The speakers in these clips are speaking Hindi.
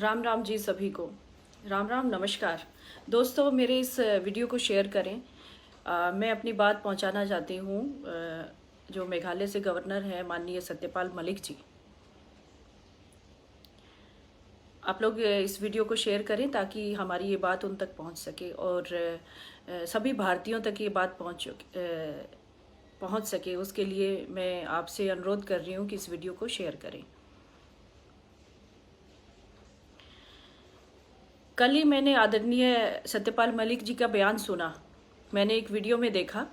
राम राम जी सभी को। राम राम नमस्कार दोस्तों, मेरे इस वीडियो को शेयर करें। मैं अपनी बात पहुंचाना चाहती हूं जो मेघालय से गवर्नर हैं माननीय सत्यपाल मलिक जी। आप लोग इस वीडियो को शेयर करें ताकि हमारी ये बात उन तक पहुंच सके और सभी भारतीयों तक ये बात पहुंच सके। उसके लिए मैं आपसे अनुरोध कर रही हूं कि इस वीडियो को शेयर करें। कल ही मैंने आदरणीय सत्यपाल मलिक जी का बयान सुना। मैंने एक वीडियो में देखा,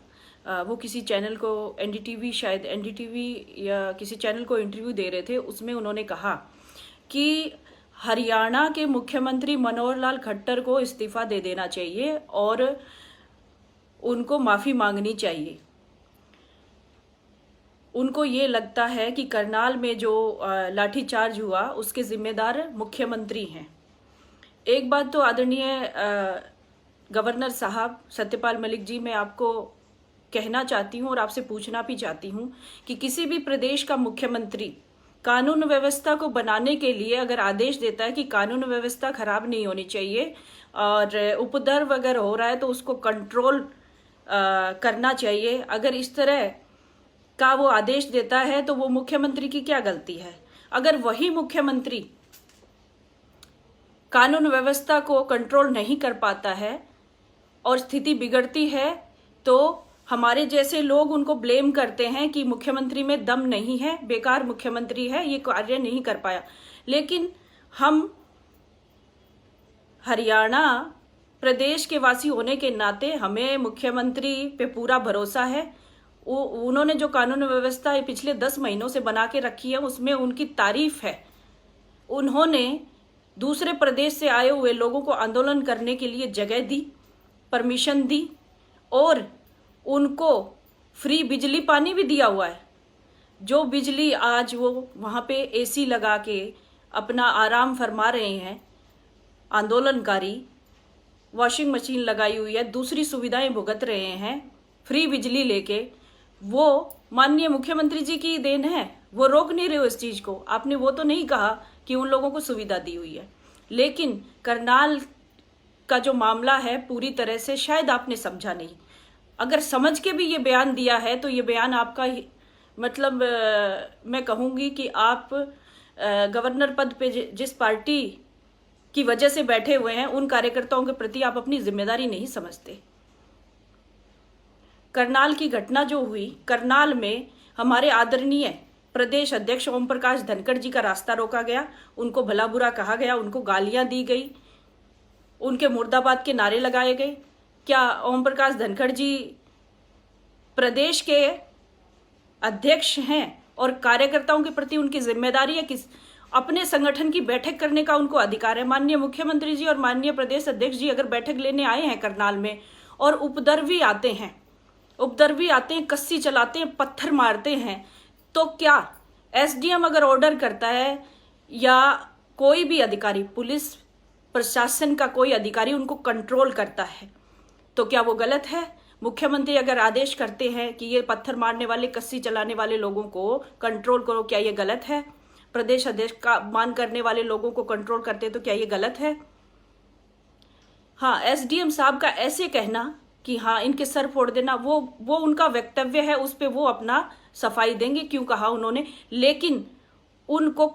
वो किसी चैनल को एनडीटीवी, शायद एनडीटीवी या किसी चैनल को इंटरव्यू दे रहे थे। उसमें उन्होंने कहा कि हरियाणा के मुख्यमंत्री मनोहर लाल खट्टर को इस्तीफा दे देना चाहिए और उनको माफ़ी मांगनी चाहिए। उनको ये लगता है कि करनाल में जो लाठीचार्ज हुआ उसके जिम्मेदार मुख्यमंत्री हैं। एक बात तो आदरणीय गवर्नर साहब सत्यपाल मलिक जी, मैं आपको कहना चाहती हूँ और आपसे पूछना भी चाहती हूँ कि किसी भी प्रदेश का मुख्यमंत्री कानून व्यवस्था को बनाने के लिए अगर आदेश देता है कि कानून व्यवस्था खराब नहीं होनी चाहिए और उपद्रव अगर हो रहा है तो उसको कंट्रोल करना चाहिए, अगर इस तरह का वो आदेश देता है तो वो मुख्यमंत्री की क्या गलती है? अगर वही मुख्यमंत्री कानून व्यवस्था को कंट्रोल नहीं कर पाता है और स्थिति बिगड़ती है तो हमारे जैसे लोग उनको ब्लेम करते हैं कि मुख्यमंत्री में दम नहीं है, बेकार मुख्यमंत्री है, ये कार्य नहीं कर पाया। लेकिन हम हरियाणा प्रदेश के वासी होने के नाते हमें मुख्यमंत्री पे पूरा भरोसा है। उन्होंने जो कानून व्यवस्था पिछले 10 महीनों से बना के रखी है उसमें उनकी तारीफ है। उन्होंने दूसरे प्रदेश से आए हुए लोगों को आंदोलन करने के लिए जगह दी, परमिशन दी और उनको फ्री बिजली पानी भी दिया हुआ है। जो बिजली आज वो वहाँ पे एसी लगा के अपना आराम फरमा रहे हैं आंदोलनकारी, वॉशिंग मशीन लगाई हुई है, दूसरी सुविधाएं भुगत रहे हैं फ्री बिजली लेके, वो माननीय मुख्यमंत्री जी की देन है। वो रोक नहीं रहे हो इस चीज को। आपने वो तो नहीं कहा कि उन लोगों को सुविधा दी हुई है, लेकिन करनाल का जो मामला है पूरी तरह से शायद आपने समझा नहीं। अगर समझ के भी ये बयान दिया है तो ये बयान आपका मतलब मैं कहूंगी कि आप गवर्नर पद पे जिस पार्टी की वजह से बैठे हुए हैं उन कार्यकर्ताओं के प्रति आप अपनी जिम्मेदारी नहीं समझते। करनाल की घटना जो हुई, करनाल में हमारे आदरणीय प्रदेश अध्यक्ष ओम प्रकाश धनखड़ जी का रास्ता रोका गया, उनको भला बुरा कहा गया, उनको गालियां दी गई, उनके मुर्दाबाद के नारे लगाए गए। क्या ओम प्रकाश धनखड़ जी प्रदेश के अध्यक्ष हैं और कार्यकर्ताओं के प्रति उनकी जिम्मेदारी है? किस अपने संगठन की बैठक करने का उनको अधिकार है। माननीय मुख्यमंत्री जी और माननीय प्रदेश अध्यक्ष जी अगर बैठक लेने आए हैं करनाल में और उपद्रवी आते हैं, कस्सी चलाते हैं, पत्थर मारते हैं, तो क्या एसडीएम अगर ऑर्डर करता है या कोई भी अधिकारी, पुलिस प्रशासन का कोई अधिकारी उनको कंट्रोल करता है तो क्या वो गलत है? मुख्यमंत्री अगर आदेश करते हैं कि ये पत्थर मारने वाले, कस्सी चलाने वाले लोगों को कंट्रोल करो, क्या ये गलत है? प्रदेश अध्यक्ष का मान करने वाले लोगों को कंट्रोल करते तो क्या ये गलत है? हाँ, एसडीएम साहब का ऐसे कहना कि हाँ इनके सर फोड़ देना, वो उनका वक्तव्य है, उस पे वो अपना सफाई देंगे क्यों कहा उन्होंने, लेकिन उनको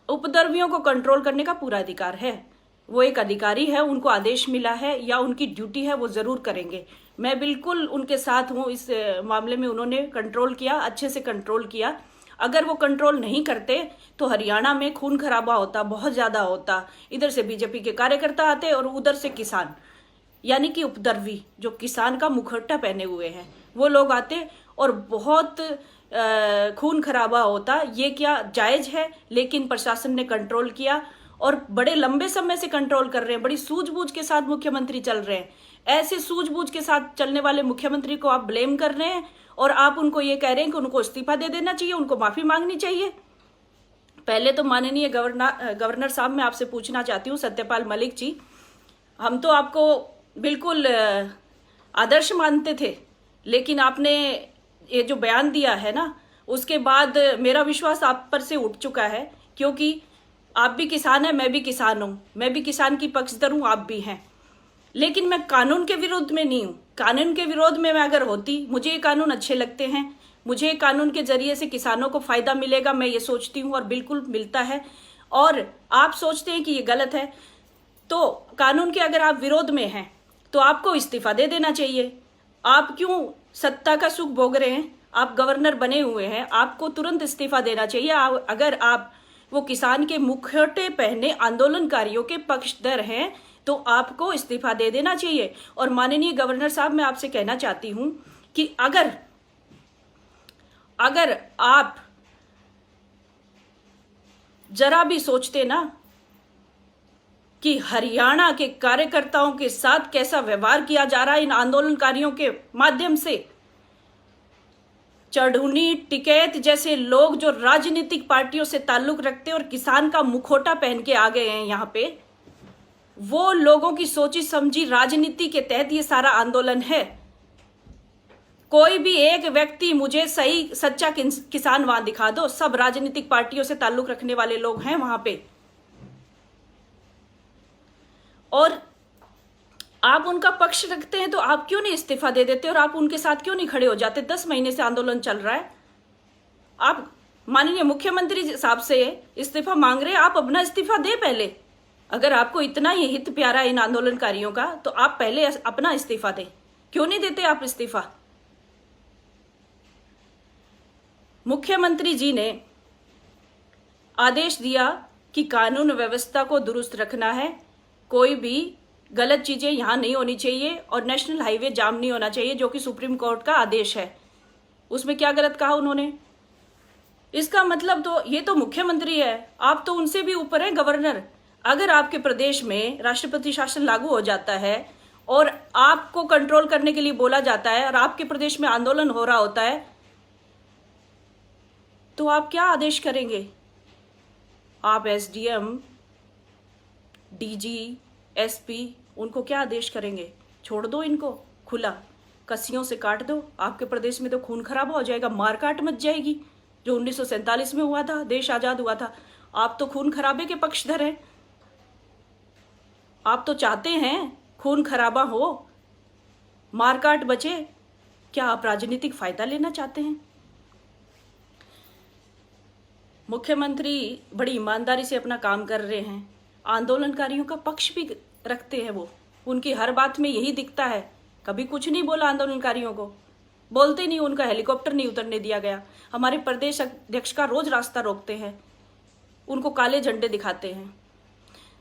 उपद्रवियों को कंट्रोल करने का पूरा अधिकार है। वो एक अधिकारी है, उनको आदेश मिला है या उनकी ड्यूटी है, वो जरूर करेंगे। मैं बिल्कुल उनके साथ हूँ इस मामले में। उन्होंने कंट्रोल किया, अच्छे से कंट्रोल किया। अगर वो कंट्रोल नहीं करते तो हरियाणा में खून खराबा होता, बहुत ज्यादा होता। इधर से बीजेपी के कार्यकर्ता आते और उधर से किसान, यानी कि उपद्रवी जो किसान का मुखौटा पहने हुए हैं, वो लोग आते और बहुत खून खराबा होता। ये क्या जायज है? लेकिन प्रशासन ने कंट्रोल किया और बड़े लंबे समय से कंट्रोल कर रहे हैं। बड़ी सूझबूझ के साथ मुख्यमंत्री चल रहे हैं। ऐसे सूझबूझ के साथ चलने वाले मुख्यमंत्री को आप ब्लेम कर रहे हैं और आप उनको ये कह रहे हैं कि उनको इस्तीफा दे देना चाहिए, उनको माफी मांगनी चाहिए। पहले तो माननीय गवर्नर साहब, मैं आपसे पूछना चाहती हूँ, सत्यपाल मलिक जी, हम तो आपको बिल्कुल आदर्श मानते थे, लेकिन आपने ये जो बयान दिया है ना, उसके बाद मेरा विश्वास आप पर से उठ चुका है, क्योंकि आप भी किसान हैं, मैं भी किसान हूं, मैं भी किसान की पक्षधर हूं, आप भी हैं। लेकिन मैं कानून के विरोध में नहीं हूं। कानून के विरोध में मैं अगर होती, मुझे ये कानून अच्छे लगते हैं, मुझे कानून के जरिए से किसानों को फायदा मिलेगा, मैं ये सोचती हूं और बिल्कुल मिलता है। और आप सोचते हैं कि ये गलत है, तो कानून के अगर आप विरोध में हैं तो आपको इस्तीफा दे देना चाहिए। आप क्यों सत्ता का सुख भोग रहे हैं? आप गवर्नर बने हुए हैं, आपको तुरंत इस्तीफा देना चाहिए। अगर आप वो किसान के मुखौटे पहने आंदोलनकारियों के पक्षधर हैं तो आपको इस्तीफा दे देना चाहिए। और माननीय गवर्नर साहब, मैं आपसे कहना चाहती हूं कि अगर आप जरा भी सोचते ना कि हरियाणा के कार्यकर्ताओं के साथ कैसा व्यवहार किया जा रहा है इन आंदोलनकारियों के माध्यम से, चढ़ूनी टिकैत जैसे लोग जो राजनीतिक पार्टियों से ताल्लुक रखते हैं और किसान का मुखौटा पहन के आ गए हैं यहां पे, वो लोगों की सोची समझी राजनीति के तहत ये सारा आंदोलन है। कोई भी एक व्यक्ति मुझे सही सच्चा किसान वहां दिखा दो, सब राजनीतिक पार्टियों से ताल्लुक रखने वाले लोग हैं वहां पे। और आप उनका पक्ष रखते हैं तो आप क्यों नहीं इस्तीफा दे देते और आप उनके साथ क्यों नहीं खड़े हो जाते? 10 महीने से आंदोलन चल रहा है, आप माननीय मुख्यमंत्री साहब से इस्तीफा मांग रहे हैं, आप अपना इस्तीफा दे पहले। अगर आपको इतना ही हित प्यारा इन आंदोलनकारियों का तो आप पहले अपना इस्तीफा दें। क्यों नहीं देते आप इस्तीफा? मुख्यमंत्री जी ने आदेश दिया कि कानून व्यवस्था को दुरुस्त रखना है, कोई भी गलत चीजें यहां नहीं होनी चाहिए और नेशनल हाईवे जाम नहीं होना चाहिए, जो कि सुप्रीम कोर्ट का आदेश है। उसमें क्या गलत कहा उन्होंने? इसका मतलब तो ये तो मुख्यमंत्री है, आप तो उनसे भी ऊपर हैं, गवर्नर। अगर आपके प्रदेश में राष्ट्रपति शासन लागू हो जाता है और आपको कंट्रोल करने के लिए बोला जाता है और आपके प्रदेश में आंदोलन हो रहा होता है, तो आप क्या आदेश करेंगे? आप एसडीएम, डीजी, एसपी, उनको क्या आदेश करेंगे? छोड़ दो इनको खुला, कस्सियों से काट दो। आपके प्रदेश में तो खून खराबा हो जाएगा, मारकाट मच जाएगी, जो 1947 में हुआ था, देश आजाद हुआ था। आप तो खून खराबे के पक्षधर हैं, आप तो चाहते हैं खून खराबा हो, मारकाट बचे। क्या आप राजनीतिक फायदा लेना चाहते हैं? मुख्यमंत्री बड़ी ईमानदारी से अपना काम कर रहे हैं, आंदोलनकारियों का पक्ष भी रखते हैं। वो उनकी हर बात में यही दिखता है, कभी कुछ नहीं बोला आंदोलनकारियों को, बोलते नहीं, उनका हेलीकॉप्टर नहीं उतरने दिया गया। हमारे प्रदेश अध्यक्ष का रोज रास्ता रोकते हैं, उनको काले झंडे दिखाते हैं।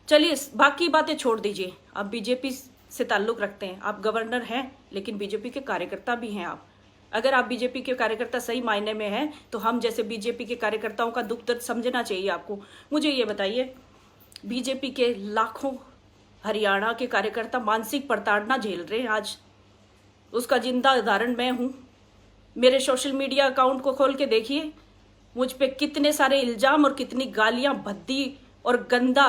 चलिए बाकी बातें छोड़ दीजिए, आप बीजेपी से ताल्लुक रखते हैं, आप गवर्नर हैं लेकिन बीजेपी के कार्यकर्ता भी हैं आप। अगर आप बीजेपी के कार्यकर्ता सही मायने में हैं तो हम जैसे बीजेपी के कार्यकर्ताओं का दुख दर्द समझना चाहिए आपको। मुझे ये बताइए, बीजेपी के लाखों हरियाणा के कार्यकर्ता मानसिक प्रताड़ना झेल रहे हैं आज, उसका जिंदा उदाहरण मैं हूं। मेरे सोशल मीडिया अकाउंट को खोल के देखिए, मुझ पे कितने सारे इल्जाम और कितनी गालियां भद्दी और गंदा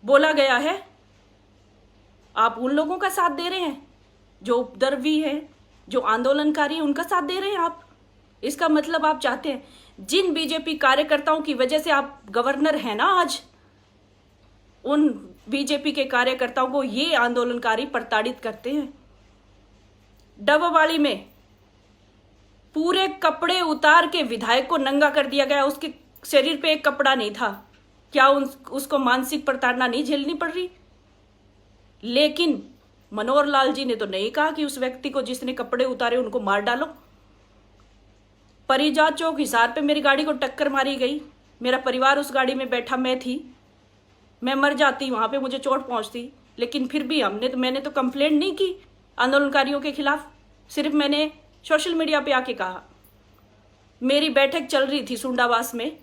बोला गया है। आप उन लोगों का साथ दे रहे हैं जो उपद्रवी हैं, जो आंदोलनकारी हैं, उनका साथ दे रहे हैं आप। इसका मतलब आप चाहते हैं जिन बीजेपी कार्यकर्ताओं की वजह से आप गवर्नर हैं ना आज, उन बीजेपी के कार्यकर्ताओं को ये आंदोलनकारी प्रताड़ित करते हैं। डबवाली में पूरे कपड़े उतार के विधायक को नंगा कर दिया गया, उसके शरीर पे एक कपड़ा नहीं था। क्या उसको मानसिक प्रताड़ना नहीं झेलनी पड़ रही? लेकिन मनोहर लाल जी ने तो नहीं कहा कि उस व्यक्ति को जिसने कपड़े उतारे उनको मार डालो। परिजात चौक हिसार पे मेरी गाड़ी को टक्कर मारी गई, मेरा परिवार उस गाड़ी में बैठा, मैं थी, मैं मर जाती, वहां पे मुझे चोट पहुंचती, लेकिन फिर भी मैंने तो कंप्लेंट नहीं की आंदोलनकारियों के खिलाफ, सिर्फ मैंने सोशल मीडिया पे आके कहा। मेरी बैठक चल रही थी सुंडावास में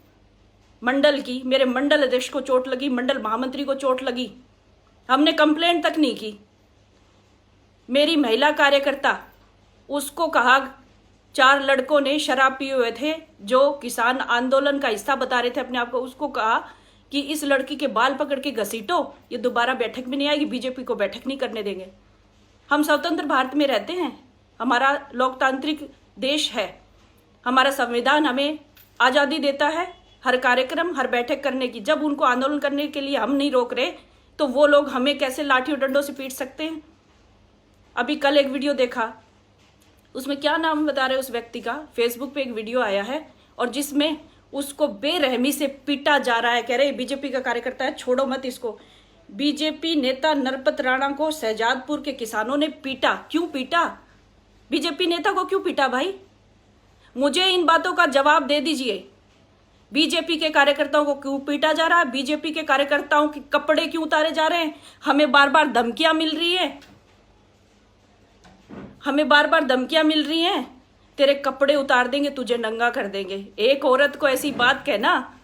मंडल की, मेरे मंडल अध्यक्ष को चोट लगी, मंडल महामंत्री को चोट लगी, हमने कंप्लेंट तक नहीं की। मेरी महिला कार्यकर्ता, उसको कहा 4 लड़कों ने शराब पिए हुए थे जो किसान आंदोलन का हिस्सा बता रहे थे अपने आप को, उसको कहा कि इस लड़की के बाल पकड़ के घसीटो, ये दोबारा बैठक में नहीं आएगी, बीजेपी को बैठक नहीं करने देंगे। हम स्वतंत्र भारत में रहते हैं, हमारा लोकतांत्रिक देश है, हमारा संविधान हमें आज़ादी देता है हर कार्यक्रम, हर बैठक करने की। जब उनको आंदोलन करने के लिए हम नहीं रोक रहे तो वो लोग हमें कैसे लाठी और डंडों से पीट सकते हैं? अभी कल एक वीडियो देखा, उसमें क्या नाम बता रहे उस व्यक्ति का, फेसबुक पे एक वीडियो आया है और जिसमें उसको बेरहमी से पीटा जा रहा है। कह रहे बीजेपी का कार्यकर्ता है, छोड़ो मत इसको। बीजेपी नेता नरपत राणा को शहजादपुर के किसानों ने पीटा। क्यों पीटा? बीजेपी नेता को क्यों पीटा भाई? मुझे इन बातों का जवाब दे दीजिए। बीजेपी के कार्यकर्ताओं को क्यों पीटा जा रहा है? बीजेपी के कार्यकर्ताओं के कपड़े क्यों उतारे जा रहे हैं? हमें बार बार धमकियां मिल रही है, हमें बार बार धमकियां मिल रही हैं, तेरे कपड़े उतार देंगे, तुझे नंगा कर देंगे। एक औरत को ऐसी बात कहना,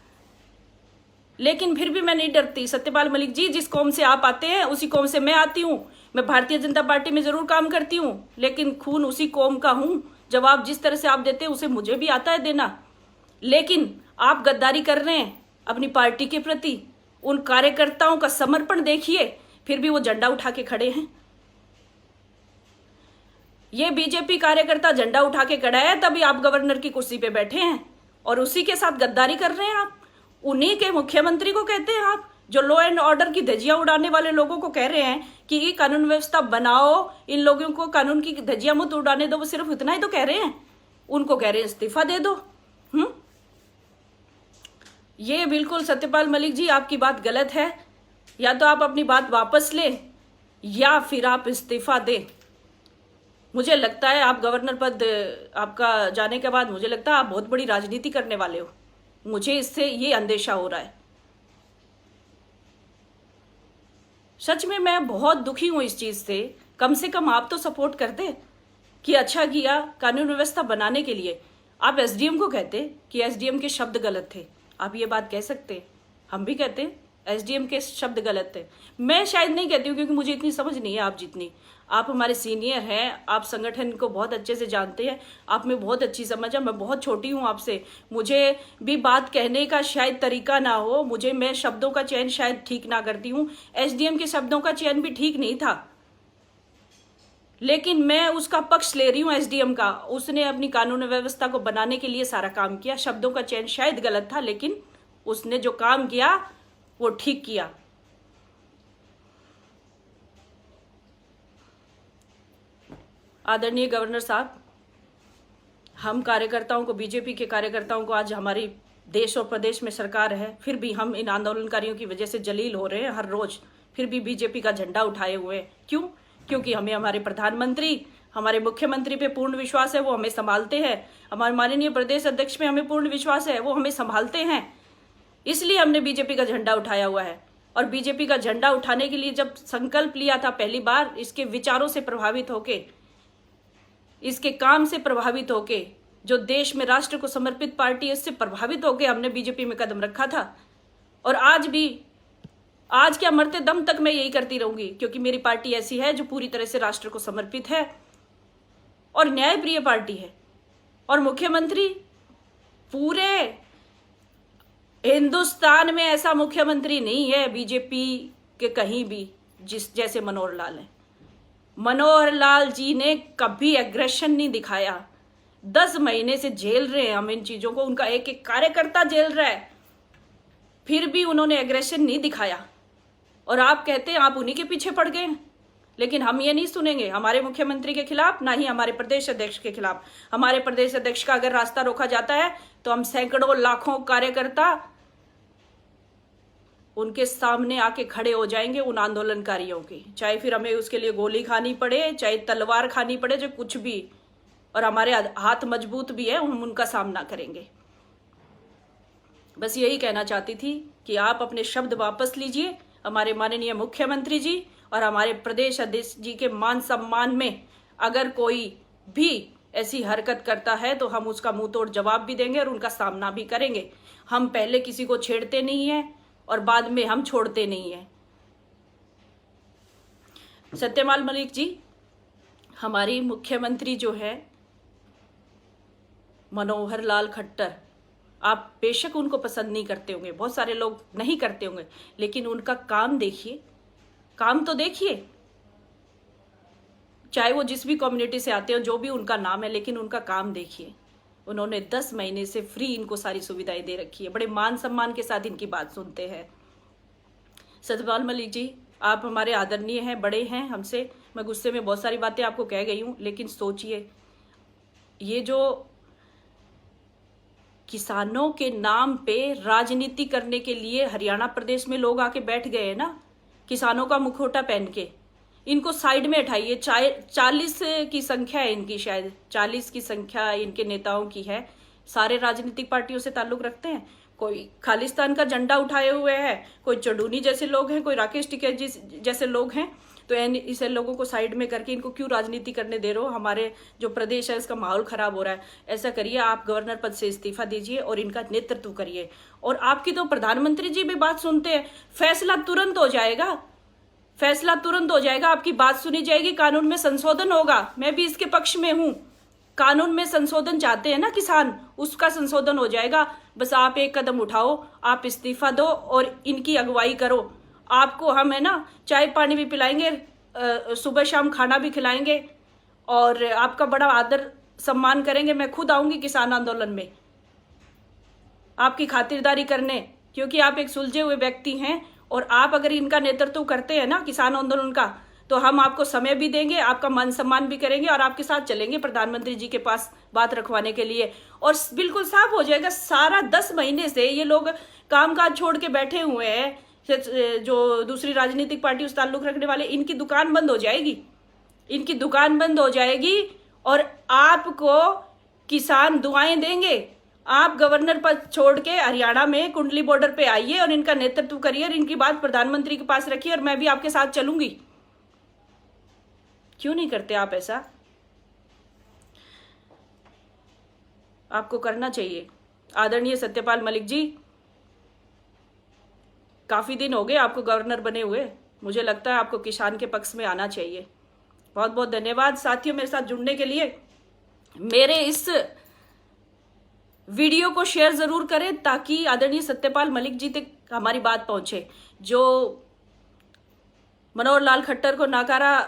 लेकिन फिर भी मैं नहीं डरती। सत्यपाल मलिक जी, जिस कौम से आप आते हैं उसी कौम से मैं आती हूँ। मैं भारतीय जनता पार्टी में जरूर काम करती हूँ, लेकिन खून उसी कौम का हूं। जवाब जिस तरह से आप देते हैं उसे मुझे भी आता है देना। लेकिन आप गद्दारी कर रहे हैं अपनी पार्टी के प्रति। उन कार्यकर्ताओं का समर्पण देखिए, फिर भी वो झंडा उठा के खड़े हैं। ये बीजेपी कार्यकर्ता झंडा उठा के खड़ा है, तभी आप गवर्नर की कुर्सी पे बैठे हैं और उसी के साथ गद्दारी कर रहे हैं आप। उन्हीं के मुख्यमंत्री को कहते हैं आप, जो लॉ एंड ऑर्डर की धज्जियां उड़ाने वाले लोगों को कह रहे हैं कि ये कानून व्यवस्था बनाओ, इन लोगों को कानून की धज्जियां मत उड़ाने दो। वो सिर्फ इतना ही तो कह रहे हैं, उनको कह रहे हैं इस्तीफा दे दो। ये बिल्कुल सत्यपाल मलिक जी, आपकी बात गलत है। या तो आप अपनी बात वापस लें या फिर आप इस्तीफा दें। मुझे लगता है आप गवर्नर पद आपका जाने के बाद मुझे लगता है आप बहुत बड़ी राजनीति करने वाले हो। मुझे इससे ये अंदेशा हो रहा है। सच में मैं बहुत दुखी हूं इस चीज से। कम से कम आप तो सपोर्ट करते कि अच्छा किया कानून व्यवस्था बनाने के लिए। आप एसडीएम को कहते कि एसडीएम के शब्द गलत थे, आप ये बात कह सकते। हम भी कहते एसडीएम के शब्द गलत थे। मैं शायद नहीं कहती हूँ क्योंकि मुझे इतनी समझ नहीं है आप जितनी। आप हमारे सीनियर हैं, आप संगठन को बहुत अच्छे से जानते हैं, आप में बहुत अच्छी समझ है। मैं बहुत छोटी हूँ आपसे, मुझे भी बात कहने का शायद तरीका ना हो, मैं शब्दों का चयन शायद ठीक ना करती हूँ। एसडीएम के शब्दों का चयन भी ठीक नहीं था, लेकिन मैं उसका पक्ष ले रही हूँ एसडीएम का। उसने अपनी कानून व्यवस्था को बनाने के लिए सारा काम किया। शब्दों का चयन शायद गलत था, लेकिन उसने जो काम किया वो ठीक किया। आदरणीय गवर्नर साहब, हम कार्यकर्ताओं को, बीजेपी के कार्यकर्ताओं को, आज हमारी देश और प्रदेश में सरकार है, फिर भी हम इन आंदोलनकारियों की वजह से जलील हो रहे हैं हर रोज। फिर भी बीजेपी का झंडा उठाए हुए हैं। क्यों? क्योंकि हमें हमारे प्रधानमंत्री, हमारे मुख्यमंत्री पे पूर्ण विश्वास है, वो हमें संभालते हैं। हमारे माननीय प्रदेश अध्यक्ष पे हमें पूर्ण विश्वास है, वो हमें संभालते हैं। इसलिए हमने बीजेपी का झंडा उठाया हुआ है। और बीजेपी का झंडा उठाने के लिए जब संकल्प लिया था पहली बार, इसके विचारों से प्रभावित होके, इसके काम से प्रभावित होके, जो देश में राष्ट्र को समर्पित पार्टी है, इससे प्रभावित होके हमने बीजेपी में कदम रखा था। और आज भी, आज क्या मरते दम तक मैं यही करती रहूंगी, क्योंकि मेरी पार्टी ऐसी है जो पूरी तरह से राष्ट्र को समर्पित है और न्यायप्रिय पार्टी है। और मुख्यमंत्री, पूरे हिंदुस्तान में ऐसा मुख्यमंत्री नहीं है बीजेपी के कहीं भी जैसे मनोहर लाल है। मनोहर लाल जी ने कभी एग्रेशन नहीं दिखाया। 10 महीने से झेल रहे हैं हम इन चीजों को, उनका एक एक कार्यकर्ता झेल रहा है, फिर भी उन्होंने एग्रेशन नहीं दिखाया। और आप कहते हैं आप उन्हीं के पीछे पड़ गए। लेकिन हम ये नहीं सुनेंगे हमारे मुख्यमंत्री के खिलाफ, ना ही हमारे प्रदेश अध्यक्ष के खिलाफ। हमारे प्रदेश अध्यक्ष का अगर रास्ता रोका जाता है तो हम सैकड़ों लाखों कार्यकर्ता उनके सामने आके खड़े हो जाएंगे, उन आंदोलनकारियों की। चाहे फिर हमें उसके लिए गोली खानी पड़े, चाहे तलवार खानी पड़े, जो कुछ भी। और हमारे हाथ मजबूत भी है, हम उनका सामना करेंगे। बस यही कहना चाहती थी कि आप अपने शब्द वापस लीजिए। हमारे माननीय मुख्यमंत्री जी और हमारे प्रदेश अध्यक्ष जी के मान सम्मान में अगर कोई भी ऐसी हरकत करता है तो हम उसका मुंह तोड़ जवाब भी देंगे और उनका सामना भी करेंगे। हम पहले किसी को छेड़ते नहीं है और बाद में हम छोड़ते नहीं है। सत्यपाल मलिक जी, हमारी मुख्यमंत्री जो है मनोहर लाल खट्टर, आप बेशक उनको पसंद नहीं करते होंगे, बहुत सारे लोग नहीं करते होंगे, लेकिन उनका काम देखिए, काम तो देखिए। चाहे वो जिस भी कम्युनिटी से आते हो, जो भी उनका नाम है, लेकिन उनका काम देखिए। उन्होंने 10 महीने से फ्री इनको सारी सुविधाएं दे रखी है। बड़े मान सम्मान के साथ इनकी बात सुनते हैं। सत्यपाल मलिक जी, आप हमारे आदरणीय हैं, बड़े हैं हमसे। मैं गुस्से में बहुत सारी बातें आपको कह गई हूं, लेकिन सोचिए, ये जो किसानों के नाम पे राजनीति करने के लिए हरियाणा प्रदेश में लोग आके बैठ गए हैं ना, किसानों का मुखौटा पहन के, इनको साइड में हटाइए। 40 की संख्या है इनकी, शायद 40 की संख्या इनके नेताओं की है। सारे राजनीतिक पार्टियों से ताल्लुक रखते हैं। कोई खालिस्तान का झंडा उठाए हुए है, कोई चडूनी जैसे लोग हैं, कोई राकेश टिकैत जी जैसे लोग हैं। तो इसे लोगों को साइड में करके इनको क्यों राजनीति करने दे रहे हो? हमारे जो प्रदेश है इसका माहौल खराब हो रहा है। ऐसा करिए, आप गवर्नर पद से इस्तीफा दीजिए और इनका नेतृत्व करिए। और आपकी तो प्रधानमंत्री जी भी बात सुनते हैं, फैसला तुरंत हो जाएगा, फैसला तुरंत हो जाएगा, आपकी बात सुनी जाएगी, कानून में संशोधन होगा। मैं भी इसके पक्ष में हूं। कानून में संशोधन चाहते हैं ना किसान, उसका संशोधन हो जाएगा। बस आप एक कदम उठाओ, आप इस्तीफा दो और इनकी अगुवाई करो। आपको हम है ना चाय पानी भी पिलाएंगे, सुबह शाम खाना भी खिलाएंगे और आपका बड़ा आदर सम्मान करेंगे। मैं खुद आऊंगी किसान आंदोलन में आपकी खातिरदारी करने, क्योंकि आप एक सुलझे हुए व्यक्ति हैं। और आप अगर इनका नेतृत्व करते हैं ना किसान आंदोलन का, तो हम आपको समय भी देंगे, आपका मान सम्मान भी करेंगे और आपके साथ चलेंगे प्रधानमंत्री जी के पास बात रखवाने के लिए। और बिल्कुल साफ हो जाएगा, सारा 10 महीने से ये लोग कामकाज छोड़ के बैठे हुए हैं। जो दूसरी राजनीतिक पार्टी उस ताल्लुक रखने वाले, इनकी दुकान बंद हो जाएगी, इनकी दुकान बंद हो जाएगी और आपको किसान दुआएं देंगे। आप गवर्नर पद छोड़ के हरियाणा में कुंडली बॉर्डर पे आइए और इनका नेतृत्व करिए और इनकी बात प्रधानमंत्री के पास रखिए और मैं भी आपके साथ चलूंगी। क्यों नहीं करते आप ऐसा? आपको करना चाहिए। आदरणीय सत्यपाल मलिक जी, काफी दिन हो गए आपको गवर्नर बने हुए, मुझे लगता है आपको किसान के पक्ष में आना चाहिए। बहुत बहुत धन्यवाद साथियों मेरे साथ जुड़ने के लिए। मेरे इस वीडियो को शेयर जरूर करें ताकि आदरणीय सत्यपाल मलिक जी तक हमारी बात पहुंचे। जो मनोहर लाल खट्टर को नाकारा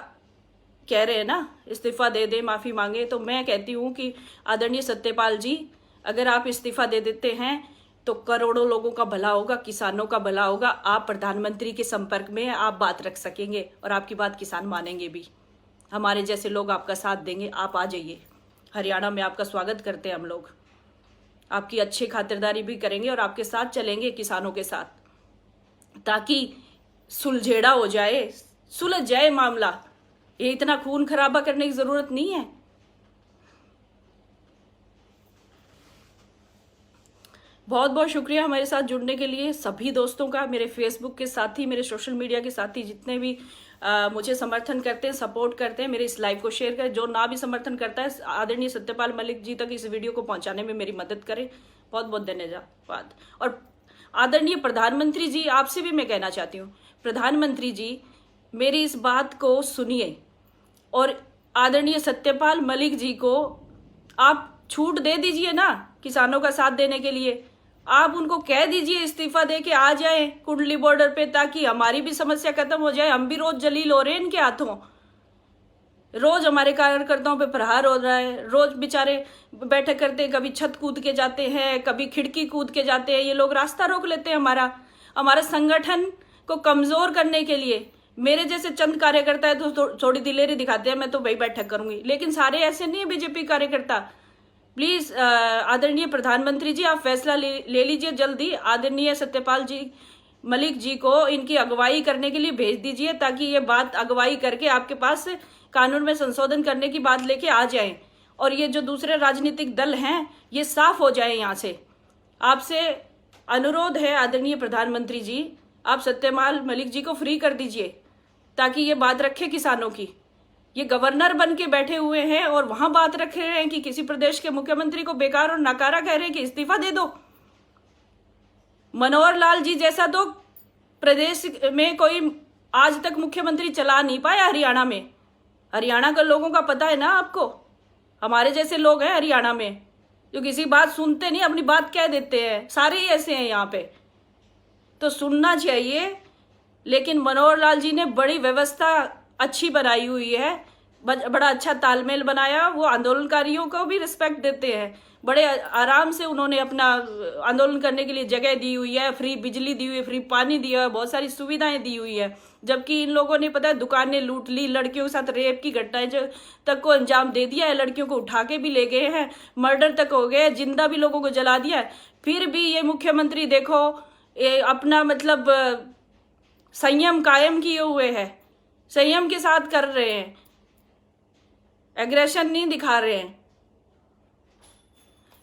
कह रहे हैं ना, इस्तीफा दे दे, माफी मांगे, तो मैं कहती हूं कि आदरणीय सत्यपाल जी, अगर आप इस्तीफा दे देते हैं तो करोड़ों लोगों का भला होगा, किसानों का भला होगा। आप प्रधानमंत्री के संपर्क में आप बात रख सकेंगे और आपकी बात किसान मानेंगे भी। हमारे जैसे लोग आपका साथ देंगे। आप आ जाइए, हरियाणा में आपका स्वागत करते हैं हम लोग। आपकी अच्छी खातिरदारी भी करेंगे और आपके साथ चलेंगे किसानों के साथ, ताकि सुलझेड़ा हो जाए, सुलझ जाए मामला। ये इतना खून खराबा करने की जरूरत नहीं है। बहुत बहुत शुक्रिया हमारे साथ जुड़ने के लिए सभी दोस्तों का, मेरे फेसबुक के साथी, मेरे सोशल मीडिया के साथी, जितने भी मुझे समर्थन करते हैं, सपोर्ट करते हैं, मेरे इस लाइव को शेयर करें। जो ना भी समर्थन करता है, आदरणीय सत्यपाल मलिक जी तक इस वीडियो को पहुंचाने में मेरी मदद करें। बहुत बहुत धन्यवाद। और आदरणीय प्रधानमंत्री जी, आपसे भी मैं कहना चाहती हूँ, प्रधानमंत्री जी मेरी इस बात को सुनिए और आदरणीय सत्यपाल मलिक जी को आप छूट दे दीजिए ना किसानों का साथ देने के लिए। आप उनको कह दीजिए इस्तीफा दे के आ जाए कुंडली बॉर्डर पे, ताकि हमारी भी समस्या खत्म हो जाए। हम भी रोज जलील हो रहे हैं इनके हाथों, रोज हमारे कार्यकर्ताओं पे प्रहार हो रहा है। रोज बेचारे बैठक करते, कभी छत कूद के जाते हैं, कभी खिड़की कूद के जाते हैं। ये लोग रास्ता रोक लेते हैं हमारा संगठन को कमजोर करने के लिए। मेरे जैसे चंद कार्यकर्ता है तो थोड़ी दिलेरी दिखाते हैं, मैं तो वही बैठक करूंगी, लेकिन सारे ऐसे नहीं है बीजेपी कार्यकर्ता। प्लीज आदरणीय प्रधानमंत्री जी, आप फैसला ले लीजिए जल्दी। आदरणीय सत्यपाल जी मलिक जी को इनकी अगुवाई करने के लिए भेज दीजिए, ताकि ये बात अगुवाई करके आपके पास कानून में संशोधन करने की बात लेके आ जाए और ये जो दूसरे राजनीतिक दल हैं ये साफ हो जाए यहाँ से। आपसे अनुरोध है आदरणीय प्रधानमंत्री जी, आप सत्यपाल मलिक जी को फ्री कर दीजिए ताकि ये बात रखे किसानों की। ये गवर्नर बन के बैठे हुए हैं और वहां बात रख रहे हैं कि किसी प्रदेश के मुख्यमंत्री को बेकार और नकारा कह रहे हैं कि इस्तीफा दे दो। मनोहर लाल जी जैसा तो प्रदेश में कोई आज तक मुख्यमंत्री चला नहीं पाया हरियाणा में। हरियाणा के लोगों का पता है ना आपको, हमारे जैसे लोग हैं हरियाणा में जो किसी बात सुनते नहीं, अपनी बात कह देते हैं। सारे ही ऐसे हैं यहाँ पे, तो सुनना चाहिए। लेकिन मनोहर लाल जी ने बड़ी व्यवस्था अच्छी बनाई हुई है, बड़ा अच्छा तालमेल बनाया। वो आंदोलनकारियों को भी रिस्पेक्ट देते हैं, बड़े आराम से उन्होंने अपना आंदोलन करने के लिए जगह दी हुई है, फ्री बिजली दी हुई है, फ्री पानी दिया है, बहुत सारी सुविधाएं दी हुई है। जबकि इन लोगों ने पता है दुकानें लूट ली, लड़कियों के साथ रेप की घटनाएं तक को अंजाम दे दिया है, लड़कियों को उठा के भी ले गए हैं, मर्डर तक हो गए, जिंदा भी लोगों को जला दिया है। फिर भी ये मुख्यमंत्री देखो ये अपना मतलब संयम कायम किए हुए है, संयम के साथ कर रहे हैं, एग्रेशन नहीं दिखा रहे हैं।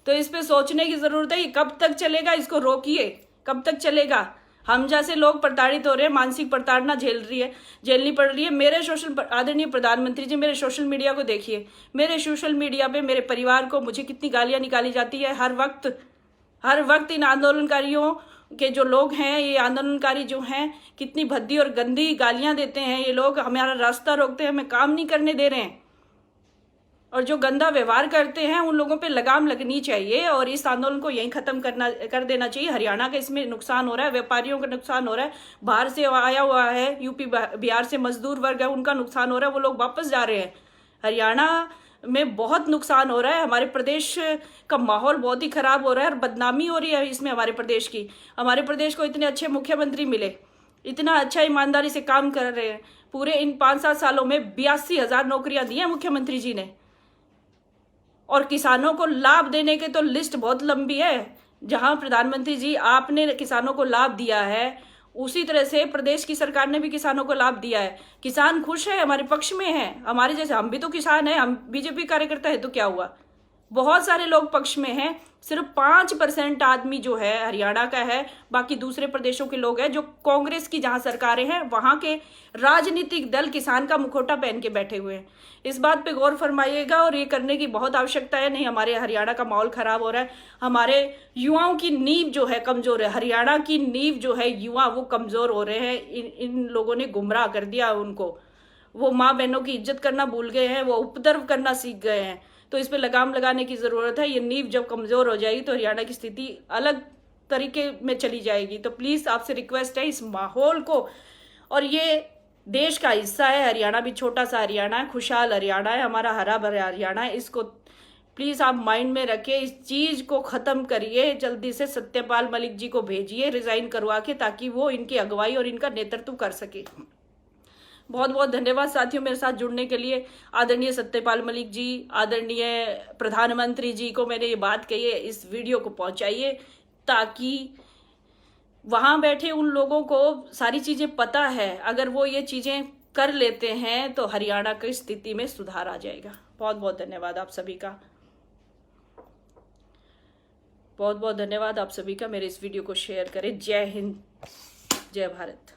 तो इस पे सोचने की जरूरत है कि कब तक चलेगा, इसको रोकिए, कब तक चलेगा। हम जैसे लोग प्रताड़ित हो रहे हैं, मानसिक प्रताड़ना झेलनी पड़ रही है। मेरे आदरणीय प्रधानमंत्री जी, मेरे सोशल मीडिया को देखिए, मेरे सोशल मीडिया पे मेरे परिवार को मुझे कितनी गालियां निकाली जाती है हर वक्त इन आंदोलनकारियों के जो लोग हैं, ये आंदोलनकारी जो हैं, कितनी भद्दी और गंदी गालियां देते हैं ये लोग। हमारा रास्ता रोकते हैं, हमें काम नहीं करने दे रहे हैं, और जो गंदा व्यवहार करते हैं उन लोगों पे लगाम लगनी चाहिए और इस आंदोलन को यहीं खत्म कर देना चाहिए। हरियाणा का इसमें नुकसान हो रहा है, व्यापारियों का नुकसान हो रहा है, बाहर से आया हुआ है, यूपी बिहार से मजदूर वर्ग है, उनका नुकसान हो रहा है, वो लोग वापस जा रहे हैं। हरियाणा में बहुत नुकसान हो रहा है, हमारे प्रदेश का माहौल बहुत ही खराब हो रहा है और बदनामी हो रही है इसमें हमारे प्रदेश की। हमारे प्रदेश को इतने अच्छे मुख्यमंत्री मिले, इतना अच्छा ईमानदारी से काम कर रहे हैं। पूरे इन 5-7 सालों में 82,000 नौकरियां दी हैं मुख्यमंत्री जी ने, और किसानों को लाभ देने के तो लिस्ट बहुत लंबी है। जहां प्रधानमंत्री जी आपने किसानों को लाभ दिया है, उसी तरह से प्रदेश की सरकार ने भी किसानों को लाभ दिया है। किसान खुश है, हमारे पक्ष में है। हमारे जैसे हम भी तो किसान हैं, हम बीजेपी कार्यकर्ता है, तो क्या हुआ, बहुत सारे लोग पक्ष में हैं। सिर्फ 5% आदमी जो है हरियाणा का है, बाकी दूसरे प्रदेशों के लोग हैं जो कांग्रेस की जहां सरकारें हैं वहां के राजनीतिक दल किसान का मुखौटा पहन के बैठे हुए हैं। इस बात पे गौर फरमाइएगा और ये करने की बहुत आवश्यकता है। नहीं, हमारे हरियाणा का माहौल खराब हो रहा है, हमारे युवाओं की नींव जो है कमजोर है, हरियाणा की नींव जो है युवा वो कमजोर हो रहे हैं। इन लोगों ने गुमराह कर दिया उनको, वो माँ बहनों की इज्जत करना भूल गए हैं, वो उपद्रव करना सीख गए हैं। तो इस पे लगाम लगाने की जरूरत है। ये नींव जब कमजोर हो जाएगी तो हरियाणा की स्थिति अलग तरीके में चली जाएगी। तो प्लीज आपसे रिक्वेस्ट है, इस माहौल को, और ये देश का हिस्सा है, हरियाणा भी छोटा सा हरियाणा है, खुशहाल हरियाणा है, हमारा हरा भरा हरियाणा है, इसको प्लीज आप माइंड में रखिए, इस चीज को खत्म करिए। जल्दी से सत्यपाल मलिक जी को भेजिए रिजाइन करवा के, ताकि वो इनकी अगुवाई और इनका नेतृत्व कर सके। बहुत बहुत धन्यवाद साथियों मेरे साथ जुड़ने के लिए। आदरणीय सत्यपाल मलिक जी, आदरणीय प्रधानमंत्री जी को मैंने ये बात कही है, इस वीडियो को पहुंचाइए ताकि वहां बैठे उन लोगों को सारी चीजें पता है। अगर वो ये चीजें कर लेते हैं तो हरियाणा की स्थिति में सुधार आ जाएगा। बहुत बहुत धन्यवाद आप सभी का, बहुत बहुत धन्यवाद आप सभी का। मेरे इस वीडियो को शेयर करें। जय हिंद, जय भारत।